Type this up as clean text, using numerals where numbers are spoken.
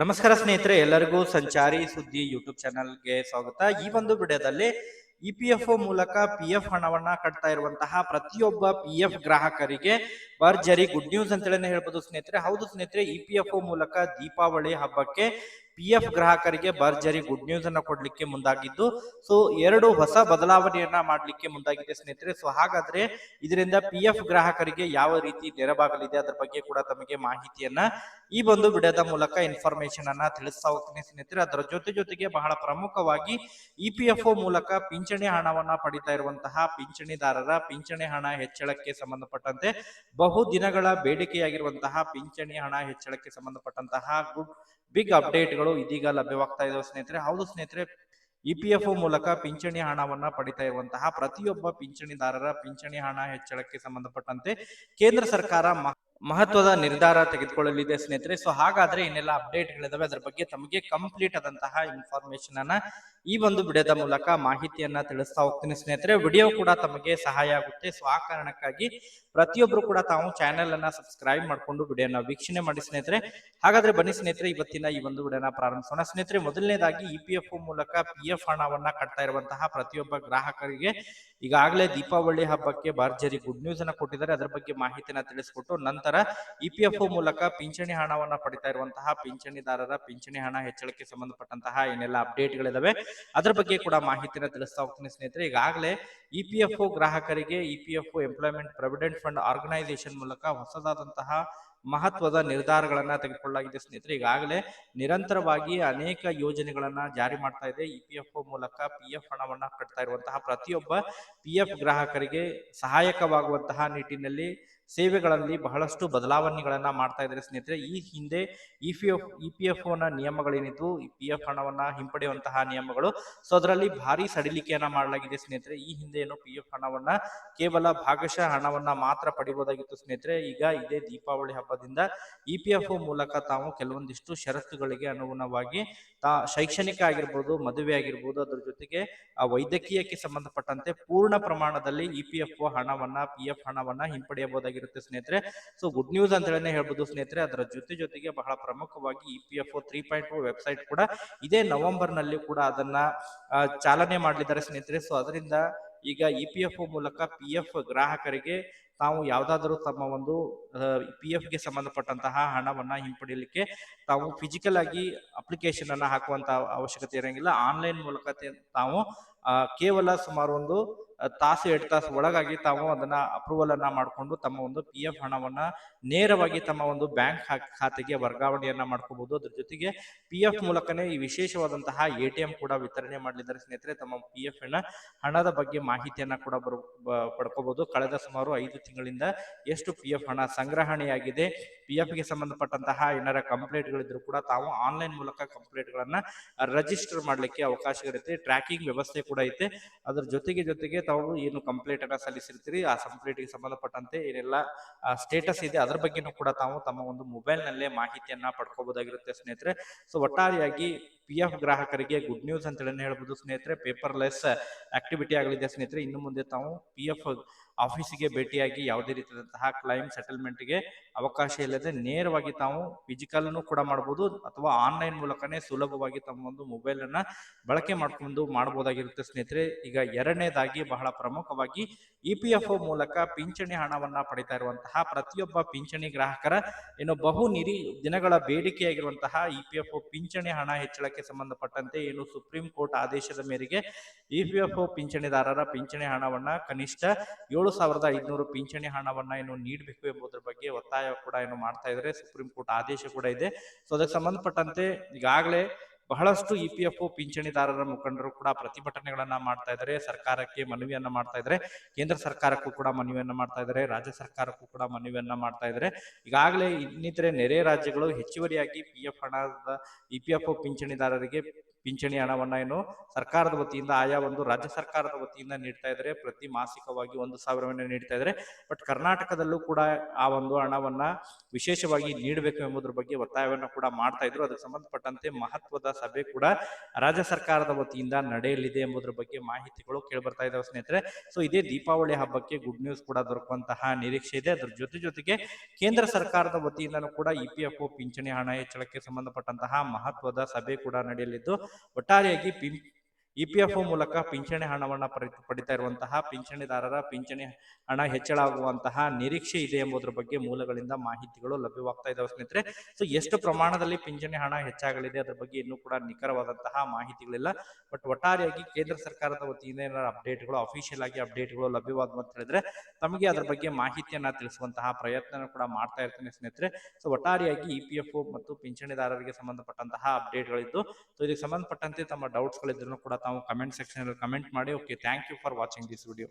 ನಮಸ್ಕಾರ ಸ್ನೇಹಿತರೆ, ಎಲ್ಲರಿಗೂ ಸಂಚಾರಿ ಸುದ್ದಿ ಯೂಟ್ಯೂಬ್ ಚಾನಲ್ಗೆ ಸ್ವಾಗತ. ಈ ಒಂದು ವಿಡಿಯೋದಲ್ಲಿ ಇಪಿಎಫ್ಒ ಮೂಲಕ ಪಿಎಫ್ ಹಣವನ್ನ ಕಟ್ತಾ ಇರುವಂತಹ ಪ್ರತಿಯೊಬ್ಬ ಪಿಎಫ್ ಗ್ರಾಹಕರಿಗೆ ಭರ್ಜರಿ ಗುಡ್ ನ್ಯೂಸ್ ಅಂತೇಳಿ ಹೇಳ್ಬೋದು ಸ್ನೇಹಿತರೆ. ಹೌದು ಸ್ನೇಹಿತರೆ, ಇಪಿಎಫ್ಒ ಮೂಲಕ ದೀಪಾವಳಿ ಹಬ್ಬಕ್ಕೆ ಪಿಎಫ್ ಗ್ರಾಹಕರಿಗೆ ಭರ್ಜರಿ ಗುಡ್ ನ್ಯೂಸ್ ಅನ್ನ ಕೊಡ್ಲಿಕ್ಕೆ ಮುಂದಾಗಿದ್ದು, ಸೊ ಎರಡು ಹೊಸ ಬದಲಾವಣೆಯನ್ನ ಮಾಡ್ಲಿಕ್ಕೆ ಮುಂದಾಗಿದೆ ಸ್ನೇಹಿತರೆ. ಸೊ ಹಾಗಾದ್ರೆ ಇದರಿಂದ ಪಿಎಫ್ ಗ್ರಾಹಕರಿಗೆ ಯಾವ ರೀತಿ ನೆರವಾಗಲಿದೆ ಅದರ ಬಗ್ಗೆ ಕೂಡ ತಮಗೆ ಮಾಹಿತಿಯನ್ನ ಈ ಒಂದು ವಿಡಿಯೋದ ಮೂಲಕ ಇನ್ಫಾರ್ಮೇಶನ್ ಅನ್ನ ತಿಳಿಸ್ತಾ ಹೋಗ್ತೀನಿ ಸ್ನೇಹಿತರೆ. ಅದರ ಜೊತೆಗೆ ಬಹಳ ಪ್ರಮುಖವಾಗಿ ಇಪಿಎಫ್ಒ ಮೂಲಕ ಪಿಂಚಣಿ ಹಣವನ್ನ ಪಡಿತಾ ಇರುವಂತಹ ಪಿಂಚಣಿದಾರರ ಪಿಂಚಣಿ ಹಣ ಹೆಚ್ಚಳಕ್ಕೆ ಸಂಬಂಧಪಟ್ಟಂತೆ ಬಹು ದಿನಗಳ ಬೇಡಿಕೆಯಾಗಿರುವಂತಹ ಪಿಂಚಣಿ ಹಣ ಹೆಚ್ಚಳಕ್ಕೆ ಸಂಬಂಧಪಟ್ಟಂತಹ ಬಿಗ್ ಅಪ್ಡೇಟ್ಗಳು ಇದೀಗ ಲಭ್ಯವಾಗ್ತಾ ಇದಾವೆ ಸ್ನೇಹಿತರೆ. ಹೌದು ಸ್ನೇಹಿತರೆ, ಇಪಿಎಫ್ಒ ಮೂಲಕ ಪಿಂಚಣಿ ಹಣವನ್ನ ಪಡಿತಾ ಇರುವಂತಹ ಪ್ರತಿಯೊಬ್ಬ ಪಿಂಚಣಿದಾರರ ಪಿಂಚಣಿ ಹಣ ಹೆಚ್ಚಳಕ್ಕೆ ಸಂಬಂಧಪಟ್ಟಂತೆ ಕೇಂದ್ರ ಸರ್ಕಾರ ಮಹತ್ವದ ನಿರ್ಧಾರ ತೆಗೆದುಕೊಳ್ಳಲಿದೆ ಸ್ನೇಹಿತರೆ. ಸೊ ಹಾಗಾದ್ರೆ ಇನ್ನೆಲ್ಲ ಅಪ್ಡೇಟ್ಗಳಿದಾವೆ, ಅದರ ಬಗ್ಗೆ ತಮಗೆ ಕಂಪ್ಲೀಟ್ ಆದಂತಹ ಇನ್ಫಾರ್ಮೇಶನ್ ಅನ್ನ ಈ ಒಂದು ವಿಡಿಯೋದ ಮೂಲಕ ಮಾಹಿತಿಯನ್ನ ತಿಳಿಸ್ತಾ ಹೋಗ್ತೀನಿ ಸ್ನೇಹಿತರೆ. ವಿಡಿಯೋ ಕೂಡ ತಮಗೆ ಸಹಾಯ ಆಗುತ್ತೆ. ಸೊ ಆ ಕಾರಣಕ್ಕಾಗಿ ಪ್ರತಿಯೊಬ್ರು ಕೂಡ ತಾವು ಚಾನೆಲ್ ಅನ್ನ ಸಬ್ಸ್ಕ್ರೈಬ್ ಮಾಡ್ಕೊಂಡು ವಿಡಿಯೋನ ವೀಕ್ಷಣೆ ಮಾಡಿ ಸ್ನೇಹಿತರೆ. ಹಾಗಾದ್ರೆ ಬನ್ನಿ ಸ್ನೇಹಿತರೆ, ಇವತ್ತಿನ ಈ ಒಂದು ವಿಡಿಯೋನ ಪ್ರಾರಂಭಿಸೋಣ ಸ್ನೇಹಿತರೆ. ಮೊದಲನೇದಾಗಿ ಇಪಿಎಫ್ಒ ಮೂಲಕ ಪಿಎಫ್ ಹಣವನ್ನ ಕಟ್ತಾ ಇರುವಂತಹ ಪ್ರತಿಯೊಬ್ಬ ಗ್ರಾಹಕರಿಗೆ ಈಗಾಗಲೇ ದೀಪಾವಳಿ ಹಬ್ಬಕ್ಕೆ ಭರ್ಜರಿ ಗುಡ್ ನ್ಯೂಸ್ ಅನ್ನ ಕೊಟ್ಟಿದ್ದಾರೆ. ಅದರ ಬಗ್ಗೆ ಮಾಹಿತಿನ ತಿಳಿಸ್ಕೊಟ್ಟು ನಂತರ ಇಪಿಎಫ್ಒ ಮೂಲಕ ಪಿಂಚಣಿ ಹಣವನ್ನ ಪಡಿತಾ ಇರುವಂತಹ ಪಿಂಚಣಿದಾರರ ಪಿಂಚಣಿ ಹಣ ಹೆಚ್ಚಳಕ್ಕೆ ಸಂಬಂಧಪಟ್ಟಂತಹ ಏನೆಲ್ಲ ಅಪ್ಡೇಟ್ಗಳಿದಾವೆ ಅದರ ಬಗ್ಗೆ ಕೂಡ ಮಾಹಿತಿನ ತಿಳಿಸ್ತಾ ಹೋಗ್ತೀನಿ ಸ್ನೇಹಿತರೆ. ಈಗಾಗಲೇ ಇಪಿಎಫ್ಒ ಗ್ರಾಹಕರಿಗೆ EPFO employment provident fund organisation ಮೂಲಕ ಹೊಸದಾದಂತಹ ಮಹತ್ವದ ನಿರ್ಧಾರಗಳನ್ನ ತೆಗೆದುಕೊಳ್ಳಲಾಗಿದೆ ಸ್ನೇಹಿತರೆ. ಈಗಾಗಲೇ ನಿರಂತರವಾಗಿ ಅನೇಕ ಯೋಜನೆಗಳನ್ನ ಜಾರಿ ಮಾಡ್ತಾ ಇದೆ. ಇಪಿಎಫ್ಒ ಮೂಲಕ ಪಿಎಫ್ ಹಣವನ್ನ ಕಟ್ತಾ ಇರುವಂತಹ ಪ್ರತಿಯೊಬ್ಬ ಪಿಎಫ್ ಗ್ರಾಹಕರಿಗೆ ಸಹಾಯಕವಾಗುವಂತಹ ನಿಟ್ಟಿನಲ್ಲಿ ಸೇವೆಗಳಲ್ಲಿ ಬಹಳಷ್ಟು ಬದಲಾವಣೆಗಳನ್ನ ಮಾಡ್ತಾ ಇದ್ದಾರೆ ಸ್ನೇಹಿತರೆ. ಈ ಹಿಂದೆ ಇಪಿಎಫ್ಒ ನ ನಿಯಮಗಳೇನಿತ್ತು, ಪಿಎಫ್ ಹಣವನ್ನ ಹಿಂಪಡೆಯುವಂತಹ ನಿಯಮಗಳು, ಸೊ ಅದರಲ್ಲಿ ಭಾರಿ ಸಡಿಲಿಕೆಯನ್ನ ಮಾಡಲಾಗಿದೆ ಸ್ನೇಹಿತರೆ. ಈ ಹಿಂದೆ ಏನು ಪಿಎಫ್ ಹಣವನ್ನ ಕೇವಲ ಭಾಗಶಃ ಹಣವನ್ನ ಮಾತ್ರ ಪಡಿಬಹುದಾಗಿತ್ತು ಸ್ನೇಹಿತರೆ. ಈಗ ಇದೇ ದೀಪಾವಳಿ ಹಬ್ಬದಿಂದ ಇಪಿಎಫ್ಒ ಮೂಲಕ ತಾವು ಕೆಲವೊಂದಿಷ್ಟು ಷರತ್ತುಗಳಿಗೆ ಅನುಗುಣವಾಗಿ ಶೈಕ್ಷಣಿಕ ಆಗಿರ್ಬೋದು, ಮದುವೆ ಆಗಿರ್ಬೋದು, ಅದ್ರ ಜೊತೆಗೆ ವೈದ್ಯಕೀಯಕ್ಕೆ ಸಂಬಂಧಪಟ್ಟಂತೆ ಪೂರ್ಣ ಪ್ರಮಾಣದಲ್ಲಿ ಇಪಿಎಫ್ಒ ಹಣವನ್ನ ಪಿಎಫ್ ಹಣವನ್ನ ಹಿಂಪಡೆಯಬಹುದಾಗಿರುತ್ತೆ ಸ್ನೇಹಿತರೆ. ಸೊ ಗುಡ್ ನ್ಯೂಸ್ ಅಂತ ಹೇಳಿ ಹೇಳ್ಬೋದು ಸ್ನೇಹಿತರೆ. ಅದರ ಜೊತೆಗೆ ಬಹಳ ಪ್ರಮುಖವಾಗಿ ಇಪಿಎಫ್ಒ 3.0 ವೆಬ್ಸೈಟ್ ಕೂಡ ಇದೇ ನವೆಂಬರ್ ನಲ್ಲಿ ಕೂಡ ಅದನ್ನ ಚಾಲನೆ ಮಾಡಲಿದ್ದಾರೆ ಸ್ನೇಹಿತರೆ. ಸೊ ಅದರಿಂದ ಈಗ ಇಪಿಎಫ್ಒ ಮೂಲಕ ಪಿಎಫ್ ಗ್ರಾಹಕರಿಗೆ ತಾವು ಯಾವ್ದಾದ್ರು ತಮ್ಮ ಒಂದು ಪಿಎಫ್ ಗೆ ಸಂಬಂಧಪಟ್ಟಂತಹ ಹಣವನ್ನ ಹಿಂಪಡೆಯಲಿಕ್ಕೆ ತಾವು ಫಿಸಿಕಲ್ ಆಗಿ ಅಪ್ಲಿಕೇಶನ್ ಅನ್ನ ಹಾಕುವಂತ ಅವಶ್ಯಕತೆ ಇರಂಗಿಲ್ಲ. ಆನ್ಲೈನ್ ಮೂಲಕ ತಾವು ಕೇವಲ ಸುಮಾರು ಒಂದು ತಾಸು 2 ತಾಸು ಒಳಗಾಗಿ ತಾವು ಅದನ್ನ ಅಪ್ರೂವಲ್ ಅನ್ನ ಮಾಡಿಕೊಂಡು ತಮ್ಮ ಒಂದು ಪಿಎಫ್ ಹಣವನ್ನ ನೇರವಾಗಿ ತಮ್ಮ ಒಂದು ಬ್ಯಾಂಕ್ ಖಾತೆಗೆ ವರ್ಗಾವಣೆಯನ್ನ ಮಾಡ್ಕೋಬಹುದು. ಅದ್ರ ಜೊತೆಗೆ ಪಿಎಫ್ ಮೂಲಕನೇ ಈ ವಿಶೇಷವಾದಂತಹ ಎಟಿಎಂ ಕೂಡ ವಿತರಣೆ ಮಾಡಲಿದ್ದಾರೆ ಸ್ನೇಹಿತರೆ. ತಮ್ಮ ಪಿಎಫ್ ಹಣದ ಬಗ್ಗೆ ಮಾಹಿತಿಯನ್ನ ಕೂಡ ಪಡ್ಕೋಬಹುದು. ಕಳೆದ ಸುಮಾರು 5 ತಿಂಗಳಿಂದ ಎಷ್ಟು ಪಿಎಫ್ ಹಣ ಸಂಗ್ರಹಣೆಯಾಗಿದೆ, ಪಿಎಫ್ ಗೆ ಸಂಬಂಧಪಟ್ಟಂತಹ ಏನಾರ ಕಂಪ್ಲೇಂಟ್ ಗಳಿದ್ರು ಕೂಡ ತಾವು ಆನ್ಲೈನ್ ಮೂಲಕ ಕಂಪ್ಲೇಂಟ್ ಗಳನ್ನ ರಿಜಿಸ್ಟರ್ ಮಾಡ್ಲಿಕ್ಕೆ ಅವಕಾಶ ಇರುತ್ತೆ. ಟ್ರ್ಯಾಕಿಂಗ್ ವ್ಯವಸ್ಥೆ ಕೂಡ ಐತೆ. ಅದ್ರ ಜೊತೆಗೆ ತಾವು ಏನು ಕಂಪ್ಲೇಂಟ್ ಅನ್ನ ಸಲ್ಲಿಸಿರ್ತೀರಿ ಆ ಕಂಪ್ಲೇಂಟ್ ಗೆ ಸಂಬಂಧಪಟ್ಟಂತೆ ಏನೆಲ್ಲ ಸ್ಟೇಟಸ್ ಇದೆ ಅದರ ಬಗ್ಗೆನೂ ಕೂಡ ತಾವು ತಮ್ಮ ಒಂದು ಮೊಬೈಲ್ ನಲ್ಲೇ ಮಾಹಿತಿಯನ್ನ ಪಡ್ಕೋಬಹುದಾಗಿರುತ್ತೆ ಸ್ನೇಹಿತರೆ. ಸೊ ಒಟ್ಟಾರೆಯಾಗಿ ಪಿಎಫ್ ಗ್ರಾಹಕರಿಗೆ ಗುಡ್ ನ್ಯೂಸ್ ಅಂತ ಹೇಳಿ ಹೇಳ್ಬೋದು ಸ್ನೇಹಿತರೆ. ಪೇಪರ್ಲೆಸ್ ಆಕ್ಟಿವಿಟಿ ಆಗಲಿದೆ ಸ್ನೇಹಿತರೆ. ಇನ್ನು ಮುಂದೆ ತಾವು ಪಿಎಫ್ ಆಫೀಸಿಗೆ ಭೇಟಿಯಾಗಿ ಯಾವುದೇ ರೀತಿಯಾದಂತಹ ಕ್ಲೈಮ್ ಸೆಟಲ್ಮೆಂಟ್ ಗೆ ಅವಕಾಶ ಇಲ್ಲದೆ ನೇರವಾಗಿ ತಾವು ಫಿಸಿಕಲ್ ಕೂಡ ಮಾಡಬಹುದು ಅಥವಾ ಆನ್ಲೈನ್ ಮೂಲಕನೇ ಸುಲಭವಾಗಿ ತಮ್ಮ ಒಂದು ಮೊಬೈಲ್ ಅನ್ನ ಬಳಕೆ ಮಾಡ್ಕೊಂಡು ಮಾಡಬಹುದಾಗಿರುತ್ತೆ ಸ್ನೇಹಿತರೆ. ಈಗ ಎರಡನೇದಾಗಿ ಬಹಳ ಪ್ರಮುಖವಾಗಿ ಇಪಿಎಫ್ಒ ಮೂಲಕ ಪಿಂಚಣಿ ಹಣವನ್ನ ಪಡಿತಾ ಇರುವಂತಹ ಪ್ರತಿಯೊಬ್ಬ ಪಿಂಚಣಿ ಗ್ರಾಹಕರ ಏನು ದಿನಗಳ ಬೇಡಿಕೆಯಾಗಿರುವಂತಹ ಇಪಿಎಫ್ಒ ಪಿಂಚಣಿ ಹಣ ಹೆಚ್ಚಳಕ್ಕೆ ಸಂಬಂಧಪಟ್ಟಂತೆ ಏನು ಸುಪ್ರೀಂ ಕೋರ್ಟ್ ಆದೇಶದ ಮೇರೆಗೆ ಇಪಿಎಫ್ಒ ಪಿಂಚಣಿದಾರರ ಪಿಂಚಣಿ ಹಣವನ್ನ ಕನಿಷ್ಠ 7,500 ಪಿಂಚಣಿ ಹಣವನ್ನ ಏನು ನೀಡಬೇಕು ಎಂಬುದರ ಬಗ್ಗೆ ಒತ್ತಾಯ ಕೂಡ ಏನು ಮಾಡ್ತಾ ಇದ್ದಾರೆ. ಸುಪ್ರೀಂ ಕೋರ್ಟ್ ಆದೇಶ ಕೂಡ ಇದೆ. ಸೊ ಅದಕ್ಕೆ ಸಂಬಂಧಪಟ್ಟಂತೆ ಈಗಾಗಲೇ ಬಹಳಷ್ಟು ಇಪಿಎಫ್ಒ ಪಿಂಚಣಿದಾರರ ಮುಖಂಡರು ಕೂಡ ಪ್ರತಿಭಟನೆಗಳನ್ನ ಮಾಡ್ತಾ ಇದ್ದಾರೆ. ಸರ್ಕಾರಕ್ಕೆ ಮನವಿಯನ್ನ ಮಾಡ್ತಾ ಇದ್ದಾರೆ. ಕೇಂದ್ರ ಸರ್ಕಾರಕ್ಕೂ ಕೂಡ ಮನವಿಯನ್ನ ಮಾಡ್ತಾ ಇದ್ದಾರೆ. ರಾಜ್ಯ ಸರ್ಕಾರಕ್ಕೂ ಕೂಡ ಮನವಿಯನ್ನ ಮಾಡ್ತಾ ಇದ್ದಾರೆ. ಈಗಾಗಲೇ ಇನ್ನಿತರೆ ನೆರೆ ರಾಜ್ಯಗಳು ಹೆಚ್ಚುವರಿಯಾಗಿ ಪಿಎಫ್ ಹಣದ ಇಪಿಎಫ್ಒ ಪಿಂಚಣಿದಾರರಿಗೆ ಪಿಂಚಣಿ ಹಣವನ್ನ ಏನು ಸರ್ಕಾರದ ವತಿಯಿಂದ ಆಯಾ ಒಂದು ರಾಜ್ಯ ಸರ್ಕಾರದ ವತಿಯಿಂದ ನೀಡ್ತಾ ಇದ್ದಾರೆ. ಪ್ರತಿ ಮಾಸಿಕವಾಗಿ 1,000 ನೀಡ್ತಾ ಇದ್ದಾರೆ. ಬಟ್ ಕರ್ನಾಟಕದಲ್ಲೂ ಕೂಡ ಆ ಒಂದು ಹಣವನ್ನ ವಿಶೇಷವಾಗಿ ನೀಡಬೇಕು ಎಂಬುದರ ಬಗ್ಗೆ ಒತ್ತಾಯವನ್ನ ಕೂಡ ಮಾಡ್ತಾ ಇದ್ರು. ಅದಕ್ಕೆ ಸಂಬಂಧಪಟ್ಟಂತೆ ಮಹತ್ವದ ಸಭೆ ಕೂಡ ರಾಜ್ಯ ಸರ್ಕಾರದ ವತಿಯಿಂದ ನಡೆಯಲಿದೆ ಎಂಬುದರ ಬಗ್ಗೆ ಮಾಹಿತಿಗಳು ಕೇಳಿಬರ್ತಾ ಇದಾವೆ ಸ್ನೇಹಿತರೆ. ಸೊ ಇದೇ ದೀಪಾವಳಿ ಹಬ್ಬಕ್ಕೆ ಗುಡ್ ನ್ಯೂಸ್ ಕೂಡ ದೊರಕುವಂತಹ ನಿರೀಕ್ಷೆ ಇದೆ. ಅದರ ಜೊತೆಗೆ ಕೇಂದ್ರ ಸರ್ಕಾರದ ವತಿಯಿಂದನೂ ಕೂಡ EPFO ಪಿಂಚಣಿ ಹಣ ಹೆಚ್ಚಳಕ್ಕೆ ಸಂಬಂಧಪಟ್ಟಂತಹ ಮಹತ್ವದ ಸಭೆ ಕೂಡ ನಡೆಯಲಿದ್ದು, ಒಟ್ಟಾರೆಯಾಗಿ EPFO ಮೂಲಕ ಪಿಂಚಣಿ ಹಣವನ್ನ ಪಡಿತಾ ಇರುವಂತಹ ಪಿಂಚಣಿದಾರರ ಪಿಂಚಣಿ ಹಣ ಹೆಚ್ಚಳ ಆಗುವಂತಹ ನಿರೀಕ್ಷೆ ಇದೆ ಎಂಬುದರ ಬಗ್ಗೆ ಮೂಲಗಳಿಂದ ಮಾಹಿತಿಗಳು ಲಭ್ಯವಾಗ್ತಾ ಇದಾವೆ ಸ್ನೇಹಿತರೆ. ಸೊ ಎಷ್ಟು ಪ್ರಮಾಣದಲ್ಲಿ ಪಿಂಚಣಿ ಹಣ ಹೆಚ್ಚಾಗಲಿದೆ ಅದರ ಬಗ್ಗೆ ಇನ್ನೂ ಕೂಡ ನಿಖರವಾದಂತಹ ಮಾಹಿತಿಗಳಿಲ್ಲ. ಬಟ್ ಒಟ್ಟಾರೆಯಾಗಿ ಕೇಂದ್ರ ಸರ್ಕಾರದ ವತಿಯಿಂದ ಏನಾದ್ರು ಅಪ್ಡೇಟ್ಗಳು ಅಫಿಷಿಯಲ್ ಆಗಿ ಅಪ್ಡೇಟ್ಗಳು ಲಭ್ಯವಾದವು ಅಂತ ಹೇಳಿದ್ರೆ ತಮಗೆ ಅದರ ಬಗ್ಗೆ ಮಾಹಿತಿಯನ್ನ ತಿಳಿಸುವಂತಹ ಪ್ರಯತ್ನ ಕೂಡ ಮಾಡ್ತಾ ಇರ್ತೀನಿ ಸ್ನೇಹಿತರೆ. ಸೊ ಒಟ್ಟಾರೆಯಾಗಿ EPFO ಮತ್ತು ಪಿಂಚಣಿದಾರರಿಗೆ ಸಂಬಂಧಪಟ್ಟಂತಹ ಅಪ್ಡೇಟ್ಗಳಿದ್ದು, ಸೊ ಇದಕ್ಕೆ ಸಂಬಂಧಪಟ್ಟಂತೆ ತಮ್ಮ ಡೌಟ್ಸ್ ಗಳಿದ್ರು ಕೂಡ ತಾವು ಕಮೆಂಟ್ ಸೆಕ್ಷನ್ ಅಲ್ಲಿ ಕಮೆಂಟ್ ಮಾಡಿ. Okay, thank you for watching this video.